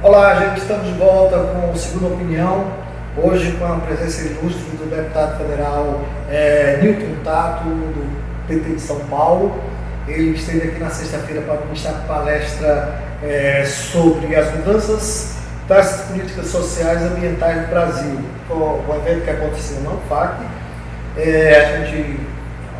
Olá, gente, estamos de volta com o Segunda Opinião, hoje com a presença ilustre do deputado federal Newton Tato, do PT de São Paulo. Ele esteve aqui na sexta-feira para ministrar palestra sobre as mudanças das políticas sociais e ambientais do Brasil. O evento que aconteceu na UFAC. A gente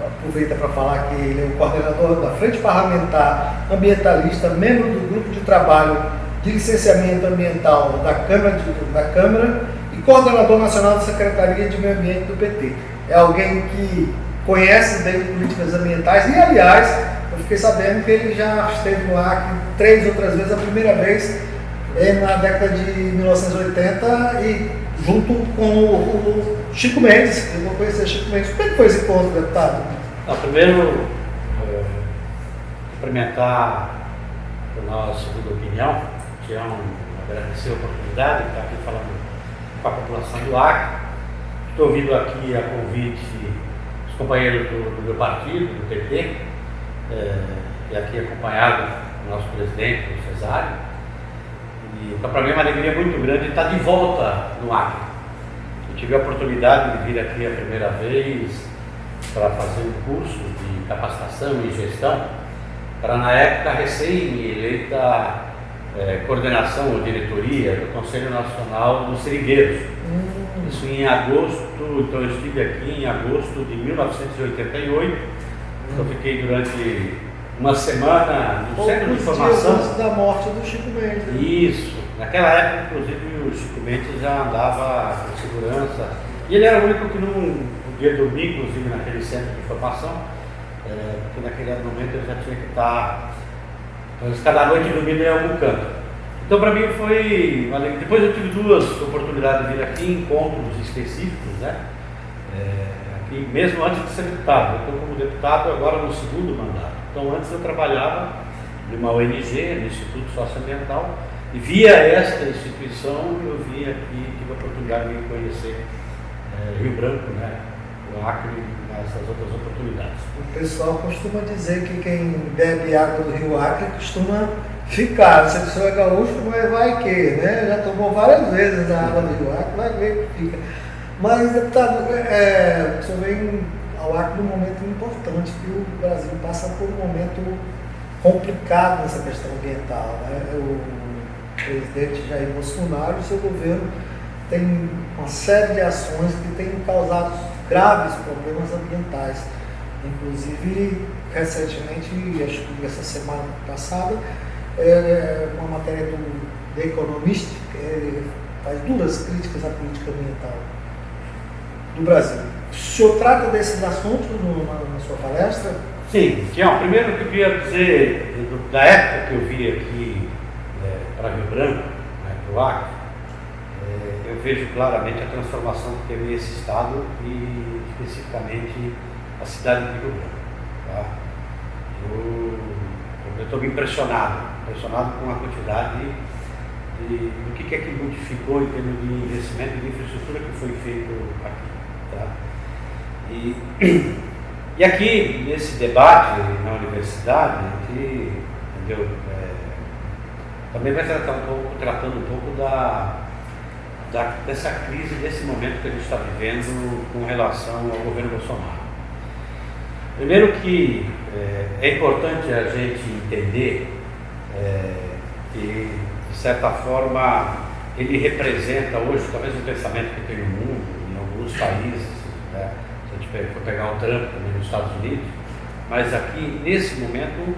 aproveita para falar que ele é o coordenador da Frente Parlamentar Ambientalista, membro do Grupo de Trabalho de Licenciamento Ambiental da Câmara e coordenador nacional da Secretaria de Meio Ambiente do PT. É alguém que conhece bem políticas ambientais e, aliás, eu fiquei sabendo que ele já esteve no Acre 3 outras vezes, a primeira vez na década de 1980 e junto com o Chico Mendes. Eu vou conhecer Chico Mendes. Como é que foi esse encontro, deputado? Primeiro, cumprimentar a nossa Segunda Opinião, agradecer a oportunidade de estar aqui falando com a população do Acre. Estou vindo aqui a convite dos companheiros do meu partido, do PT, e aqui acompanhado do nosso presidente, o Cesário. Então, para mim é uma alegria muito grande estar de volta no Acre. Eu tive a oportunidade de vir aqui a primeira vez para fazer um curso de capacitação e gestão para, na época, recém-eleita coordenação ou diretoria do Conselho Nacional dos Seringueiros. Isso em agosto, então eu estive aqui em agosto de 1988, então fiquei durante uma semana no centro de formação. Antes da morte do Chico Mendes. Né? Isso, naquela época, inclusive, o Chico Mendes já andava com segurança, e ele era o único que não podia dormir, inclusive, naquele centro de formação, porque naquele momento ele já tinha que estar, cada noite dormindo em algum canto. Então, para mim foi uma alegria. Depois eu tive duas oportunidades de vir aqui, encontros específicos, né? Aqui, mesmo antes de ser deputado. Eu estou como deputado agora no segundo mandato. Então, antes eu trabalhava numa ONG, no Instituto Socioambiental, e via esta instituição eu vim aqui, tive a oportunidade de conhecer Rio Branco, né? O Acre, nessas outras oportunidades. O pessoal costuma dizer que quem bebe água do Rio Acre costuma ficar. Se a pessoa é gaúcho, mas vai que, né? Já tomou várias vezes a água do Rio Acre, vai ver que fica. Mas, deputado, o senhor vem ao Acre num momento importante, que o Brasil passa por um momento complicado nessa questão ambiental, né? O presidente Jair Bolsonaro e o seu governo tem uma série de ações que têm causado graves problemas ambientais. Inclusive, recentemente, acho que essa semana passada, uma matéria do The Economist faz duras críticas à política ambiental do Brasil. O senhor trata desses assuntos na sua palestra? Sim, Tião, primeiro que eu queria dizer, da época que eu vim aqui para Rio Branco, para o Acre, eu vejo claramente a transformação que teve esse estado e especificamente a cidade de Rio Branco. Tá? Eu estou impressionado com a quantidade do que é que modificou em termos de investimento e de infraestrutura que foi feito aqui. Tá? E aqui, nesse debate na universidade, entendeu? Também vai tratando um pouco dessa crise, desse momento que a gente está vivendo com relação ao governo Bolsonaro. Primeiro que é importante a gente entender que, de certa forma, ele representa hoje, talvez o pensamento que tem no mundo, em alguns países, né? Se a gente for pegar o Trump também nos Estados Unidos, mas aqui, nesse momento,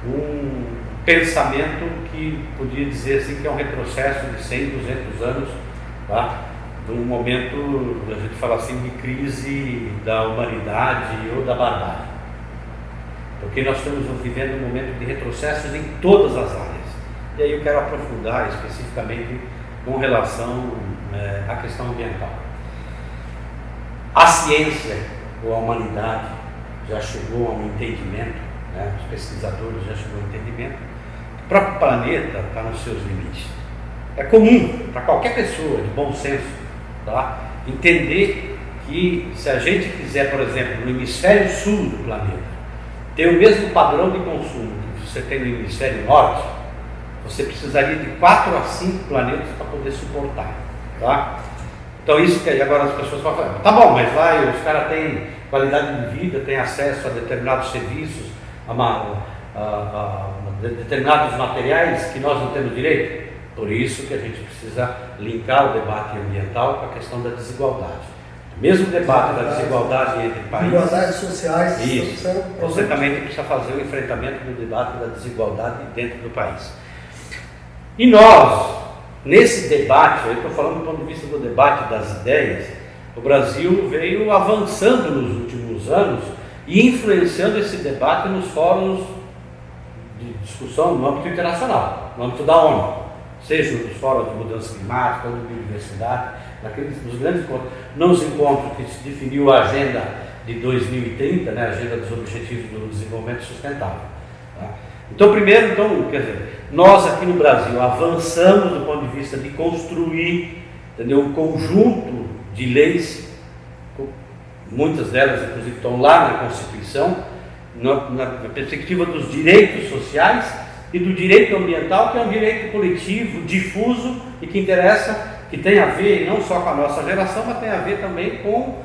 um pensamento que podia dizer assim que é um retrocesso de 100, 200 anos, tá? De um momento, a gente fala assim, de crise da humanidade ou da barbárie. Porque nós estamos vivendo um momento de retrocessos em todas as áreas. E aí eu quero aprofundar especificamente com relação à questão ambiental. A ciência ou a humanidade já chegou a um entendimento, né? Os pesquisadores já chegou a um entendimento, o próprio planeta está nos seus limites. É comum para qualquer pessoa de bom senso, tá? Entender que se a gente quiser, por exemplo, no hemisfério sul do planeta, ter o mesmo padrão de consumo que você tem no hemisfério norte, você precisaria de 4 a 5 planetas para poder suportar. Tá? Então isso que aí agora as pessoas falam, tá bom, mas vai, os caras têm qualidade de vida, têm acesso a determinados serviços, a determinados materiais que nós não temos direito. Por isso que a gente precisa linkar o debate ambiental com a questão da desigualdade. O mesmo debate da desigualdade entre países. Desigualdades sociais. Isso. Você também precisa fazer o enfrentamento do debate da desigualdade dentro do país. E nós, nesse debate, eu estou falando do ponto de vista do debate das ideias, o Brasil veio avançando nos últimos anos e influenciando esse debate nos fóruns de discussão no âmbito internacional, no âmbito da ONU, seja nos fóruns de mudança climática, ou de biodiversidade, nos grandes encontros, nos encontros que se definiu a agenda de 2030, né, a agenda dos Objetivos do Desenvolvimento Sustentável. Tá? Então, primeiro, quer dizer, nós aqui no Brasil avançamos do ponto de vista de construir, entendeu, um conjunto de leis, muitas delas inclusive estão lá na Constituição, na perspectiva dos direitos sociais e do direito ambiental, que é um direito coletivo, difuso e que interessa, que tem a ver não só com a nossa geração, mas tem a ver também com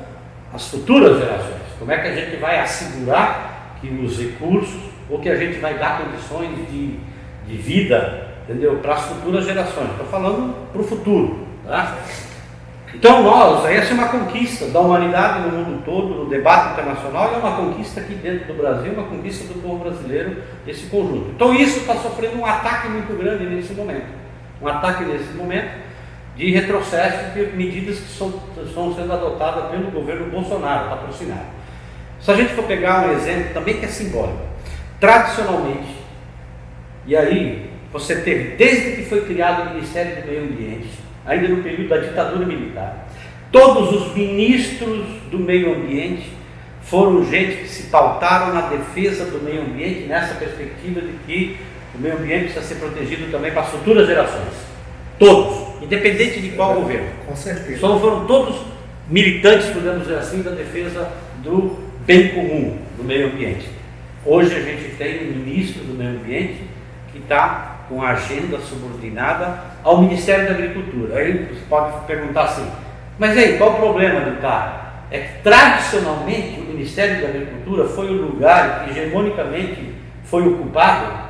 as futuras gerações. Como é que a gente vai assegurar que os recursos, ou que a gente vai dar condições de vida, entendeu, para as futuras gerações. Estou falando para o futuro. Tá? Então essa é uma conquista da humanidade no mundo todo, no debate internacional, e é uma conquista aqui dentro do Brasil, uma conquista do povo brasileiro, esse conjunto. Então isso está sofrendo um ataque muito grande nesse momento. Um ataque nesse momento de retrocesso de medidas que estão sendo adotadas pelo governo Bolsonaro, patrocinado. Se a gente for pegar um exemplo também que é simbólico, tradicionalmente, e aí você teve, desde que foi criado o Ministério do Meio Ambiente, ainda no período da ditadura militar, todos os ministros do meio ambiente foram gente que se pautaram na defesa do meio ambiente, nessa perspectiva de que o meio ambiente precisa ser protegido também para as futuras gerações. Todos, independente de qual governo. Com certeza. Só foram todos militantes, podemos dizer assim, da defesa do bem comum, do meio ambiente. Hoje a gente tem um ministro do meio ambiente que está com a agenda subordinada ao Ministério da Agricultura. Aí você pode perguntar assim, mas aí, qual o problema do cara? É que tradicionalmente o Ministério da Agricultura foi o lugar que hegemonicamente foi ocupado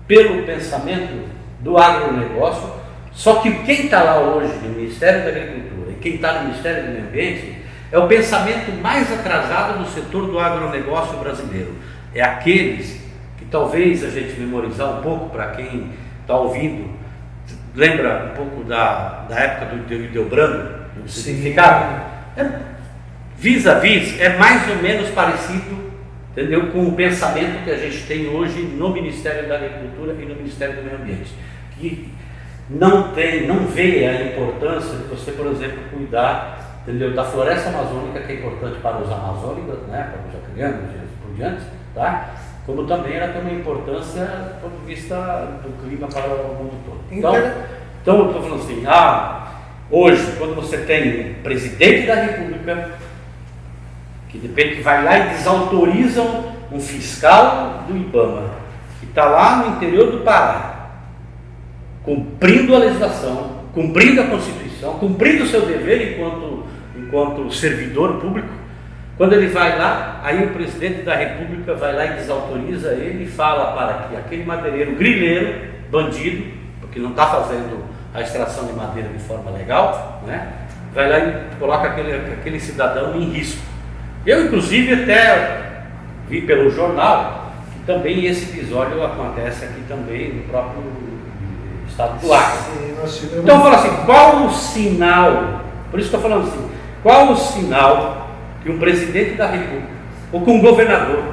pelo pensamento do agronegócio, só que quem está lá hoje no Ministério da Agricultura e quem está no Ministério do Meio Ambiente é o pensamento mais atrasado no setor do agronegócio brasileiro. É aqueles que talvez a gente memorizar um pouco para quem está ouvindo, lembra um pouco da época do Hildebrando, do significado? Vis-a-vis, é mais ou menos parecido, entendeu, com o pensamento que a gente tem hoje no Ministério da Agricultura e no Ministério do Meio Ambiente, que não vê a importância de você, por exemplo, cuidar, entendeu, da floresta amazônica, que é importante para os amazônicos, né, para os acrianos e por diante, tá? Como também ela tem uma importância do ponto de vista do clima para o mundo todo. Então eu estou falando assim, hoje, quando você tem um presidente da República, que de repente vai lá e desautoriza um fiscal do IBAMA, que está lá no interior do Pará, cumprindo a legislação, cumprindo a Constituição, cumprindo o seu dever enquanto servidor público. Quando ele vai lá, aí o presidente da República vai lá e desautoriza ele e fala para que aquele madeireiro grileiro, bandido, porque não está fazendo a extração de madeira de forma legal, né, vai lá e coloca aquele cidadão em risco. Eu, inclusive, até vi pelo jornal que também esse episódio acontece aqui também no próprio estado do Acre. Então eu falo assim, qual o sinal, por isso que eu estou falando assim, qual o sinal que um presidente da República ou que um governador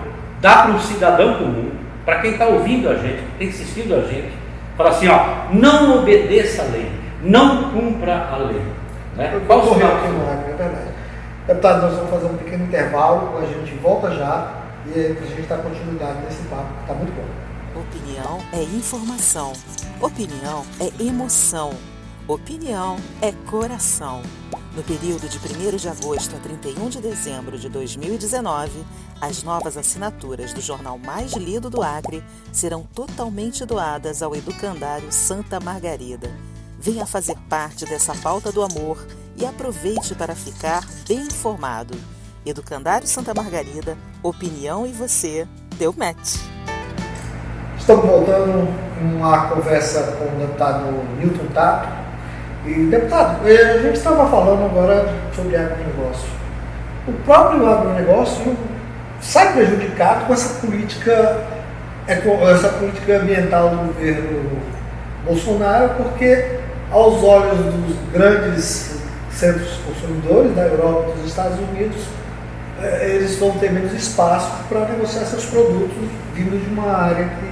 dá para um cidadão comum, para quem está ouvindo a gente, tem assistindo a gente, fala assim, não obedeça a lei, não cumpra a lei. Né? Qual o sinal? É verdade. Deputado, nós vamos fazer um pequeno intervalo, a gente volta já e a gente dá continuidade nesse papo, que está muito bom. Opinião é informação, opinião é emoção, opinião é coração. No período de 1º de agosto a 31 de dezembro de 2019, as novas assinaturas do jornal mais lido do Acre serão totalmente doadas ao Educandário Santa Margarida. Venha fazer parte dessa pauta do amor e aproveite para ficar bem informado. Educandário Santa Margarida, opinião e você, deu match. Estamos voltando uma conversa com o deputado Newton Tato. E, deputado, a gente estava falando agora sobre agronegócio. O próprio agronegócio sai prejudicado com essa política ambiental do governo Bolsonaro, porque aos olhos dos grandes centros consumidores da Europa e dos Estados Unidos, eles vão ter menos espaço para negociar seus produtos vindos de uma área que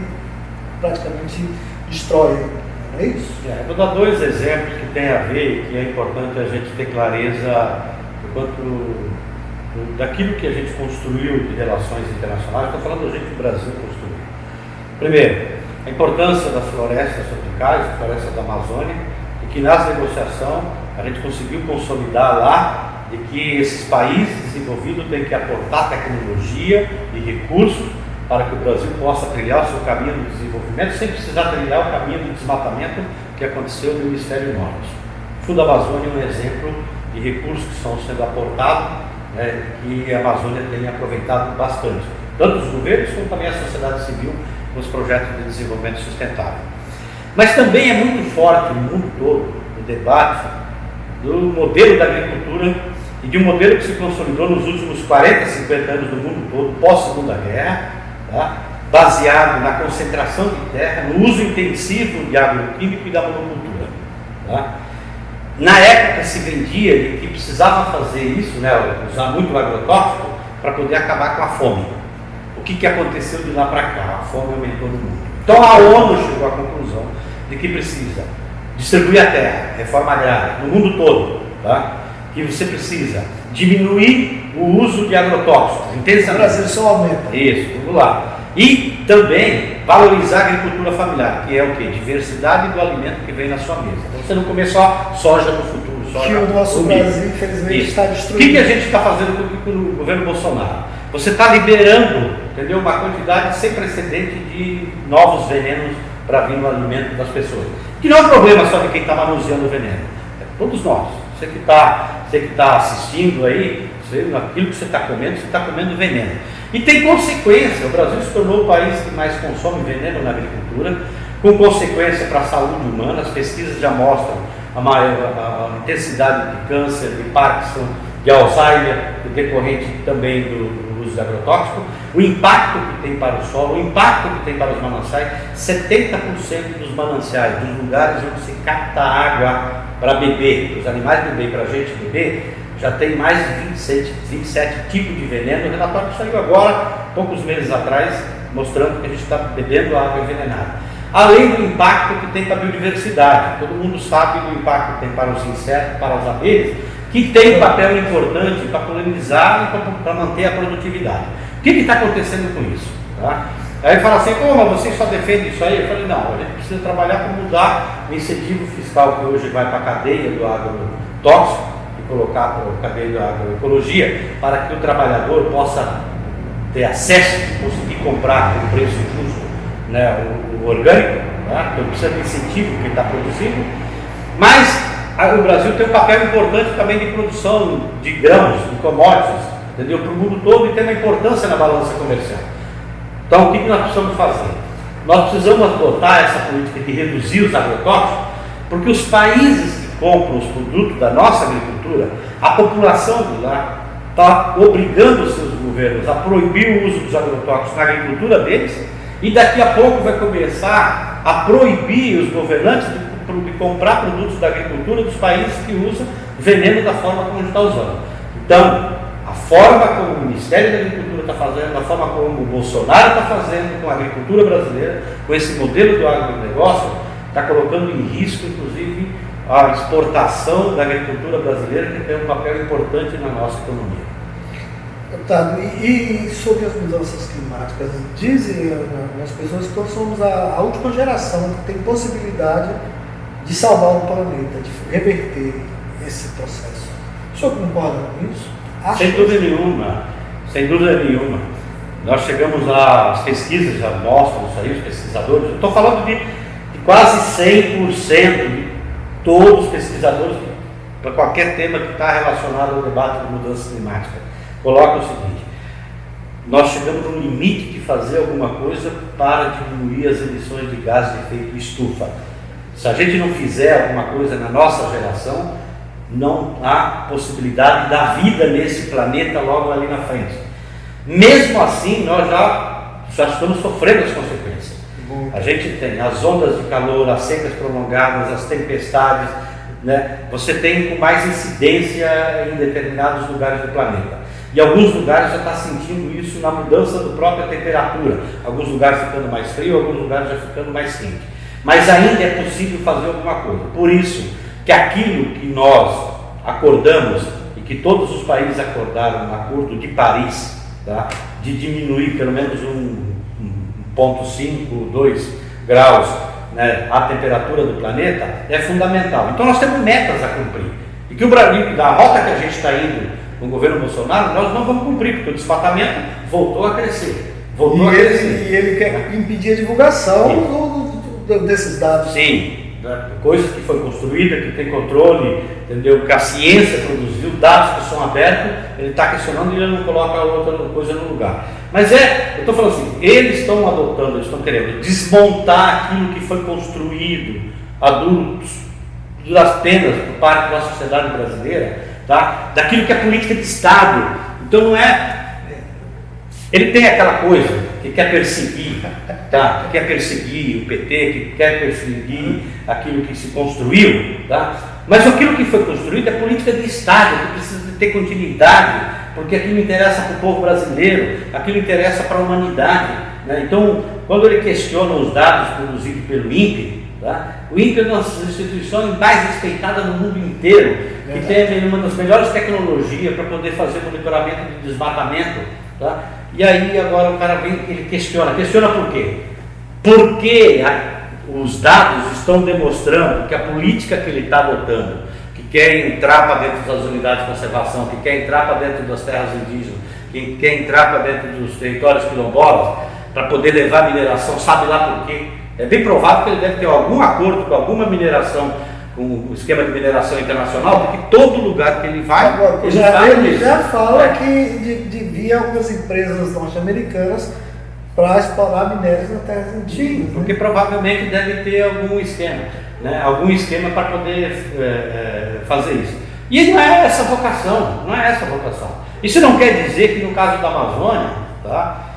praticamente destrói. Não é isso? Eu vou dar 2 exemplos que têm a ver e que é importante a gente ter clareza daquilo que a gente construiu de relações internacionais. Estou falando da gente que o Brasil construiu. Primeiro, a importância das florestas tropicais, florestas da Amazônia, e que nas negociações a gente conseguiu consolidar lá de que esses países desenvolvidos têm que aportar tecnologia e recursos para que o Brasil possa trilhar o seu caminho de desenvolvimento sem precisar trilhar o caminho de desmatamento que aconteceu no hemisfério norte. O Fundo Amazônia é um exemplo de recursos que estão sendo aportados, e a Amazônia tem aproveitado bastante, tanto os governos como também a sociedade civil, nos projetos de desenvolvimento sustentável. Mas também é muito forte no mundo todo o debate do modelo da agricultura e de um modelo que se consolidou nos últimos 40, 50 anos no mundo todo, pós-Segunda Guerra, baseado na concentração de terra, no uso intensivo de agroquímico e da monocultura. Na época se vendia de que precisava fazer isso, usar muito agrotóxico para poder acabar com a fome. O que aconteceu de lá para cá? A fome aumentou no mundo. Então a ONU chegou à conclusão de que precisa distribuir a terra, reforma agrária, no mundo todo, que você precisa diminuir o uso de agrotóxicos. O Brasil só aumenta. Isso, vamos lá. E também valorizar a agricultura familiar, que é o quê? Diversidade do alimento que vem na sua mesa. Então você não comer só soja no futuro. Soja que o nosso Brasil, infelizmente, está destruindo. O que a gente está fazendo com o governo Bolsonaro? Você está liberando, entendeu, uma quantidade sem precedente de novos venenos para vir no alimento das pessoas. Que não é um problema só de quem está manuseando o veneno. É todos nós. Você que está assistindo aí, aquilo que você está comendo veneno. E tem consequência. O Brasil se tornou o país que mais consome veneno na agricultura, com consequência para a saúde humana. As pesquisas já mostram a intensidade de câncer, de Parkinson, de Alzheimer, decorrente também do uso de agrotóxico, o impacto que tem para o solo, o impacto que tem para os mananciais. 70% dos mananciais, dos lugares onde se capta água para beber, os animais beber, para a gente beber, já tem mais de 27 tipos de veneno. O relatório que saiu agora, poucos meses atrás, mostrando que a gente está bebendo água envenenada. Além do impacto que tem para a biodiversidade. Todo mundo sabe do impacto que tem para os insetos, para as abelhas, que tem um papel importante para polinizar e para manter a produtividade. O que está acontecendo com isso? Aí fala assim, mas vocês só defendem isso aí? Eu falei, não, a gente precisa trabalhar para mudar o incentivo fiscal que hoje vai para a cadeia do agrotóxico e colocar para a cadeia da agroecologia, para que o trabalhador possa ter acesso, conseguir comprar com preço justo, o orgânico, então precisa de incentivo que está produzindo. Mas o Brasil tem um papel importante também de produção de grãos, de commodities, entendeu? Para o mundo todo, e tem uma importância na balança comercial. Então, o que nós precisamos fazer? Nós precisamos adotar essa política de reduzir os agrotóxicos, porque os países que compram os produtos da nossa agricultura, a população de lá está obrigando os seus governos a proibir o uso dos agrotóxicos na agricultura deles, e daqui a pouco vai começar a proibir os governantes de comprar produtos da agricultura dos países que usam veneno da forma como a gente está usando. Então, a forma como o Ministério da Agricultura está fazendo, a forma como o Bolsonaro está fazendo com a agricultura brasileira, com esse modelo do agronegócio, está colocando em risco, inclusive, a exportação da agricultura brasileira, que tem um papel importante na nossa economia. Deputado, e sobre as mudanças climáticas? Dizem as pessoas que nós somos a última geração que tem possibilidade de salvar o planeta, de reverter esse processo. senhor concorda com isso? Sem dúvida nenhuma, sem dúvida nenhuma. Nós chegamos lá, as pesquisas já mostram isso aí, os pesquisadores, eu estou falando de quase 100% de todos os pesquisadores para qualquer tema que está relacionado ao debate de mudança climática. Coloca o seguinte: nós chegamos no limite de fazer alguma coisa para diminuir as emissões de gases de efeito estufa. Se a gente não fizer alguma coisa na nossa geração, não há possibilidade da vida nesse planeta logo ali na frente. Mesmo assim, nós já estamos sofrendo as consequências. A gente tem as ondas de calor, as secas prolongadas, as tempestades, né? Você tem com mais incidência em determinados lugares do planeta. E alguns lugares já está sentindo isso na mudança da própria temperatura. Alguns lugares ficando mais frio, alguns lugares já ficando mais quente. Mas ainda é possível fazer alguma coisa. Por isso que aquilo que nós acordamos e que todos os países acordaram no Acordo de Paris, tá? De diminuir pelo menos 1,5, 2 graus, né, a temperatura do planeta, é fundamental. Então nós temos metas a cumprir. E que o Brasil, da rota que a gente está indo com o governo Bolsonaro, nós não vamos cumprir, porque o desmatamento voltou a crescer. E ele quer impedir a divulgação desses dados. Sim. Coisas que foi construída, que tem controle, entendeu? Que a ciência produziu, dados que são abertos, ele está questionando e ele não coloca outra coisa no lugar. Mas eu estou falando assim, eles estão adotando, eles estão querendo desmontar aquilo que foi construído a duras penas por parte da sociedade brasileira, tá? Daquilo que é política de Estado. Então não é... Ele tem aquela coisa que quer perseguir, tá? Que quer perseguir o PT, que quer perseguir aquilo que se construiu, tá? Mas aquilo que foi construído é política de Estado, que precisa ter continuidade, porque aquilo interessa para o povo brasileiro, aquilo interessa para a humanidade, né? Então, quando ele questiona os dados produzidos pelo INPE, tá? O INPE é uma das instituições mais respeitadas no mundo inteiro, que tem uma das melhores tecnologias para poder fazer monitoramento de desmatamento, tá? E aí agora o cara vem, ele questiona por quê? Porque os dados estão demonstrando que a política que ele está adotando, que quer entrar para dentro das unidades de conservação, que quer entrar para dentro das terras indígenas, que quer entrar para dentro dos territórios quilombolas, para poder levar mineração, sabe lá por quê? É bem provável que ele deve ter algum acordo com alguma mineração, com o esquema de mineração internacional, porque todo lugar que ele vai, ele já fala que devia algumas empresas norte-americanas para explorar minérios na terra indígena. Sim, porque provavelmente deve ter algum esquema, né? Algum esquema para poder fazer isso. E não é essa vocação, não é essa vocação. Isso não quer dizer que no caso da Amazônia, tá?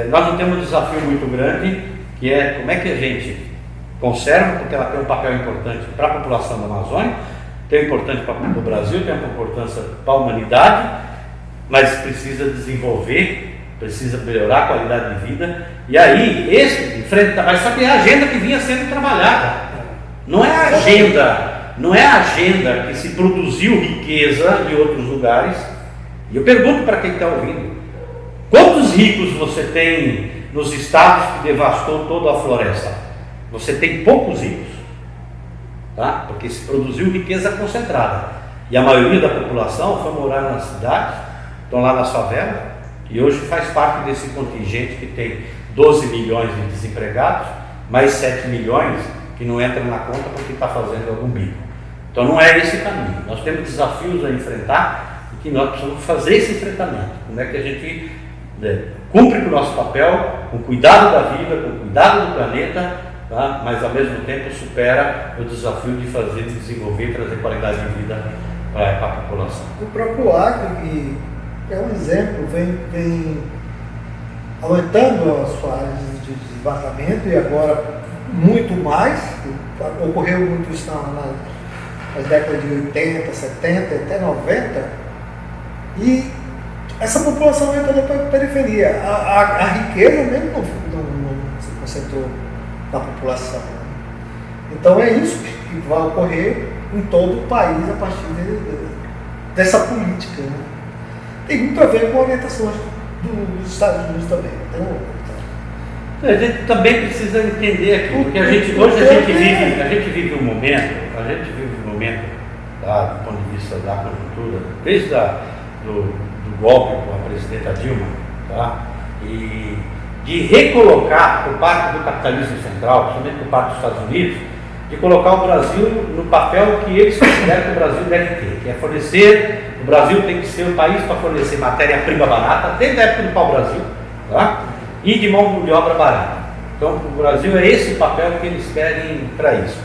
Nós não temos um desafio muito grande, que é como é que a gente conserva, porque ela tem um papel importante para a população da Amazônia, tem importante para o Brasil, tem uma importância para a humanidade, mas precisa desenvolver, precisa melhorar a qualidade de vida. E aí, mas só que é a agenda que vinha sendo trabalhada. Não é a agenda que se produziu riqueza em outros lugares. E eu pergunto para quem está ouvindo: quantos ricos você tem nos estados que devastou toda a floresta? Você tem poucos ricos, tá? Porque se produziu riqueza concentrada. E a maioria da população foi morar nas cidades, estão lá nas favelas, e hoje faz parte desse contingente que tem 12 milhões de desempregados, mais 7 milhões que não entram na conta porque está fazendo algum bico. Então não é esse caminho. Nós temos desafios a enfrentar e que nós precisamos fazer esse enfrentamento. Como é que a gente cumpre com o nosso papel, com cuidado da vida, com cuidado do planeta, tá? Mas ao mesmo tempo supera o desafio de fazer, de desenvolver e trazer qualidade de vida para a população. O próprio Acre, que é um exemplo, vem aumentando as sua área de desmatamento e agora muito mais. Ocorreu muito isso nas décadas de 80, 70, até 90, e essa população entrou na periferia. A riqueza mesmo não se concentrou na população. Então é isso que vai ocorrer em todo o país a partir dessa política, né? Tem muito a ver com a orientação dos Estados Unidos também. A gente também precisa entender aqui, porque hoje a gente vive um momento tá, do ponto de vista da conjuntura, desde do golpe com a presidenta Dilma, tá, e de recolocar por parte do capitalismo central, principalmente por parte dos Estados Unidos, de colocar o Brasil no papel que eles consideram que o Brasil deve ter, que é fornecer, o Brasil tem que ser o país para fornecer matéria-prima barata, desde a época do pau-brasil, tá, e de mão de obra barata. Então, o Brasil é esse o papel que eles querem para isso.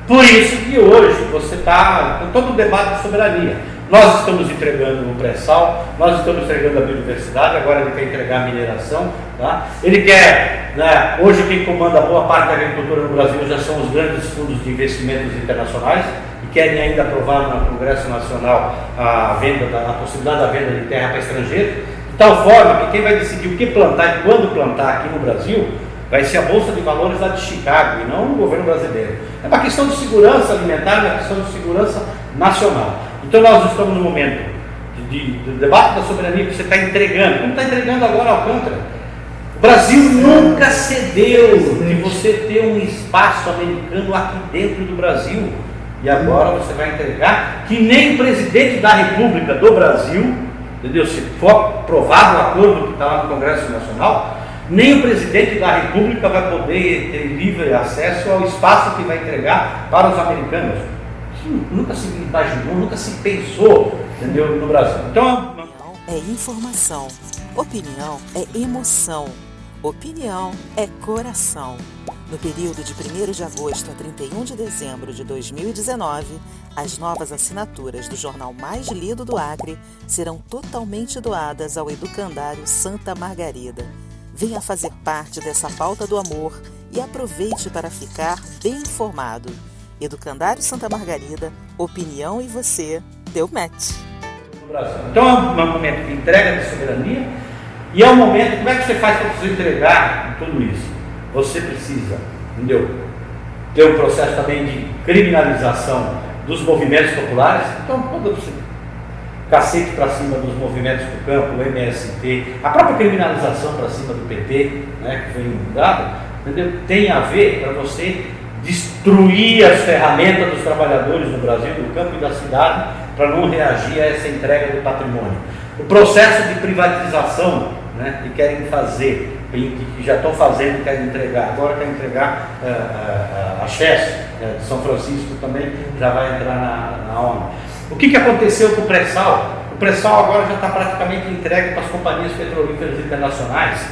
Por isso que hoje você está com todo o debate de soberania. Nós estamos entregando o pré-sal, nós estamos entregando a biodiversidade, agora ele quer entregar a mineração. Tá? Ele quer, né, hoje quem comanda boa parte da agricultura no Brasil já são os grandes fundos de investimentos internacionais e querem ainda aprovar no Congresso Nacional a possibilidade da venda de terra para estrangeiro, de tal forma que quem vai decidir o que plantar e quando plantar aqui no Brasil vai ser a Bolsa de Valores lá de Chicago e não o governo brasileiro. É uma questão de segurança alimentar, é uma questão de segurança nacional. Então nós estamos no momento do debate da soberania que você está entregando, como está entregando agora Alcântara. O Brasil nunca cedeu de você ter um espaço americano aqui dentro do Brasil. E agora você vai entregar que nem o presidente da República do Brasil, entendeu? Se for aprovado o acordo que está lá no Congresso Nacional, nem o presidente da República vai poder ter livre acesso ao espaço que vai entregar para os americanos. Isso nunca se imaginou, nunca se pensou, entendeu, no Brasil. Então, é informação, opinião é emoção, opinião é coração. No período de 1º de agosto a 31 de dezembro de 2019, as novas assinaturas do jornal mais lido do Acre serão totalmente doadas ao Educandário Santa Margarida. Venha fazer parte dessa pauta do amor e aproveite para ficar bem informado. Educandário Santa Margarida, opinião e você, deu match. Então é um momento de entrega de soberania e é um momento, como é que você faz para você entregar tudo isso? Você precisa, entendeu? Ter um processo também de criminalização dos movimentos populares. Então, quando você cacete para cima dos movimentos do campo, o MST, a própria criminalização para cima do PT, né, que foi dada, entendeu? Tem a ver para você destruir as ferramentas dos trabalhadores no Brasil, do campo e da cidade, para não reagir a essa entrega do patrimônio. O processo de privatização, né, que querem fazer, que já estão fazendo, querem entregar, agora querem entregar a Chess de São Francisco também, já vai entrar na ONU. O que aconteceu com o pré-sal? O pré-sal agora já está praticamente entregue para as companhias petrolíferas internacionais.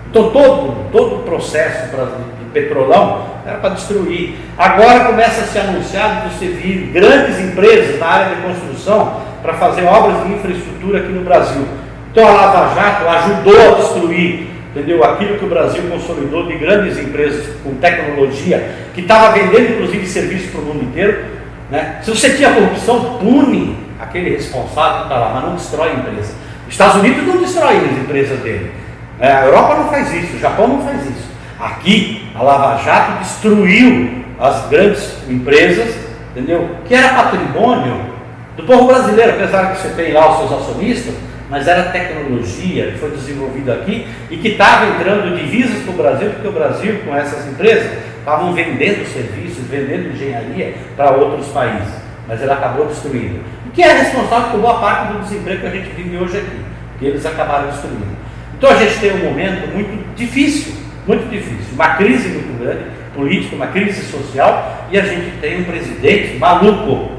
Então todo o processo de petrolão era para destruir. Agora começa a se anunciar de você vir grandes empresas na área de construção para fazer obras de infraestrutura aqui no Brasil. Então a Lava Jato ajudou a destruir, entendeu? Aquilo que o Brasil consolidou de grandes empresas com tecnologia, que estava vendendo inclusive serviços para o mundo inteiro. Né? Se você tinha corrupção, pune aquele responsável que está lá, mas não destrói a empresa. Os Estados Unidos não destroem as empresas dele. A Europa não faz isso, o Japão não faz isso. Aqui, a Lava Jato destruiu as grandes empresas, entendeu? Que era patrimônio do povo brasileiro, apesar que você tem lá os seus acionistas, mas era tecnologia que foi desenvolvida aqui e que estava entrando divisas para o Brasil, porque o Brasil, com essas empresas, estavam vendendo serviços, vendendo engenharia para outros países, mas ela acabou destruindo. O que é responsável por boa parte do desemprego que a gente vive hoje aqui, que eles acabaram destruindo. Então a gente tem um momento muito difícil, uma crise muito grande, política, uma crise social, e a gente tem um presidente maluco.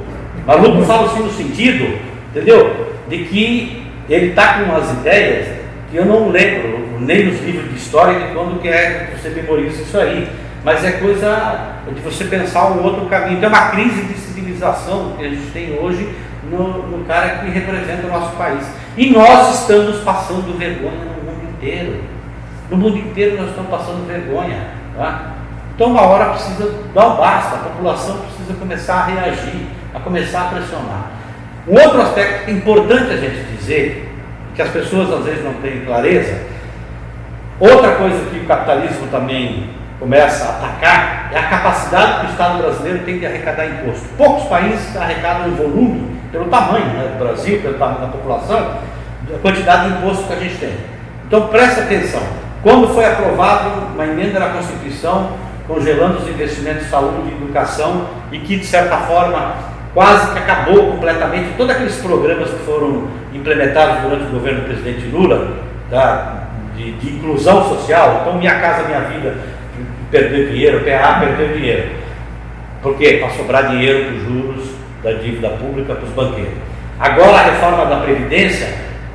Maluco fala assim no sentido, entendeu? De que ele está com umas ideias que eu não lembro, nem nos livros de história, de quando que é que você memoriza isso aí. Mas é coisa de você pensar um outro caminho. Então é uma crise de civilização que a gente tem hoje no cara que representa o nosso país. E nós estamos passando vergonha no mundo inteiro. No mundo inteiro nós estamos passando vergonha. Tá? Então uma hora precisa dar um basta, a população precisa começar a reagir, a começar a pressionar. Um outro aspecto importante a gente dizer, que as pessoas às vezes não têm clareza, outra coisa que o capitalismo também começa a atacar é a capacidade que o Estado brasileiro tem de arrecadar imposto. Poucos países arrecadam em volume, pelo tamanho, né, do Brasil, pelo tamanho da população, a quantidade de imposto que a gente tem. Então presta atenção, quando foi aprovada uma emenda na Constituição congelando os investimentos de saúde e educação e que de certa forma quase que acabou completamente todos aqueles programas que foram implementados durante o governo do presidente Lula, tá? de inclusão social. Então, Minha Casa Minha Vida perdeu dinheiro, o PA perdeu dinheiro. Por quê? Para sobrar dinheiro para os juros da dívida pública para os banqueiros. Agora, a reforma da Previdência,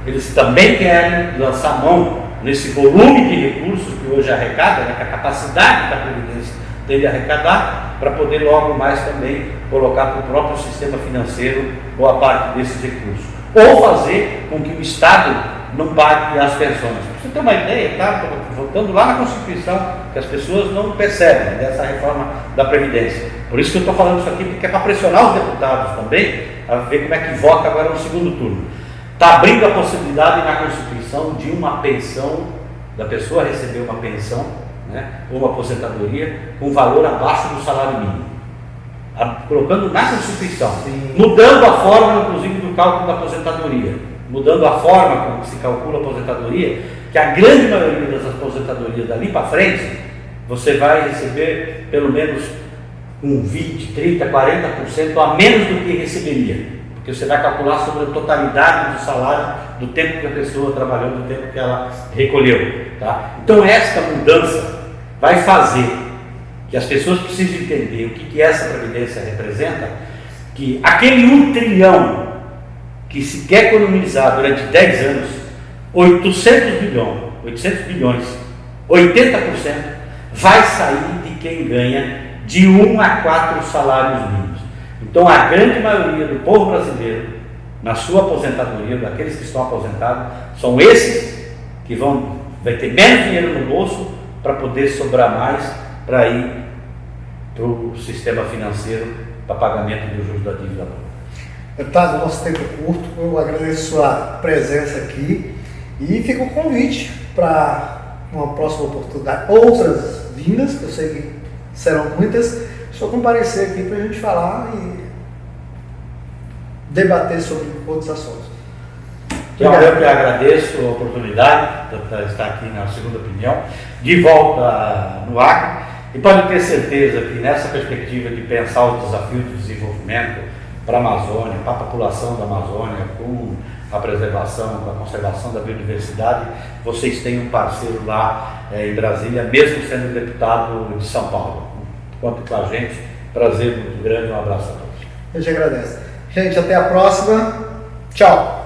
eles também querem lançar mão nesse volume de recursos que hoje arrecada, né, que a capacidade da Previdência tem de arrecadar, para poder logo mais também colocar para o próprio sistema financeiro boa parte desses recursos. Ou fazer com que o Estado não pague as pensões. Para você ter uma ideia, tá? Voltando lá na Constituição, que as pessoas não percebem dessa reforma da Previdência. Por isso que eu estou falando isso aqui, porque é para pressionar os deputados também, a ver como é que vota agora no segundo turno. Está abrindo a possibilidade na Constituição de uma pensão, da pessoa receber uma pensão, né, ou uma aposentadoria, com valor abaixo do salário mínimo. Colocando na Constituição, mudando a forma, inclusive, do cálculo da aposentadoria, mudando a forma como se calcula a aposentadoria, que a grande maioria das aposentadorias dali para frente, você vai receber pelo menos um 20, 30, 40% a menos do que receberia. Porque você vai calcular sobre a totalidade do salário, do tempo que a pessoa trabalhou, do tempo que ela recolheu. Tá? Então, esta mudança vai fazer que as pessoas precisem entender o que essa Previdência representa, que aquele 1 trilhão que se quer economizar durante 10 anos, 800 bilhões, 80% vai sair de quem ganha de 1 a 4 salários mínimos. Então, a grande maioria do povo brasileiro, na sua aposentadoria, daqueles que estão aposentados, são esses que vai ter menos dinheiro no bolso para poder sobrar mais para ir para o sistema financeiro para pagamento dos juros da dívida pública. Deputado, nosso tempo é curto, eu agradeço sua presença aqui e fica o convite para uma próxima oportunidade, outras vindas, que eu sei que serão muitas, só comparecer aqui para a gente falar e debater sobre outros assuntos. Então, eu que agradeço a oportunidade de estar aqui na Segunda Opinião, de volta no Acre, e pode ter certeza que nessa perspectiva de pensar os desafios de desenvolvimento para a Amazônia, para a população da Amazônia, com a preservação, com a conservação da biodiversidade, vocês têm um parceiro lá em Brasília, mesmo sendo deputado de São Paulo. Conte com a gente, prazer muito grande, um abraço a todos. Eu te agradeço. Gente, até a próxima. Tchau.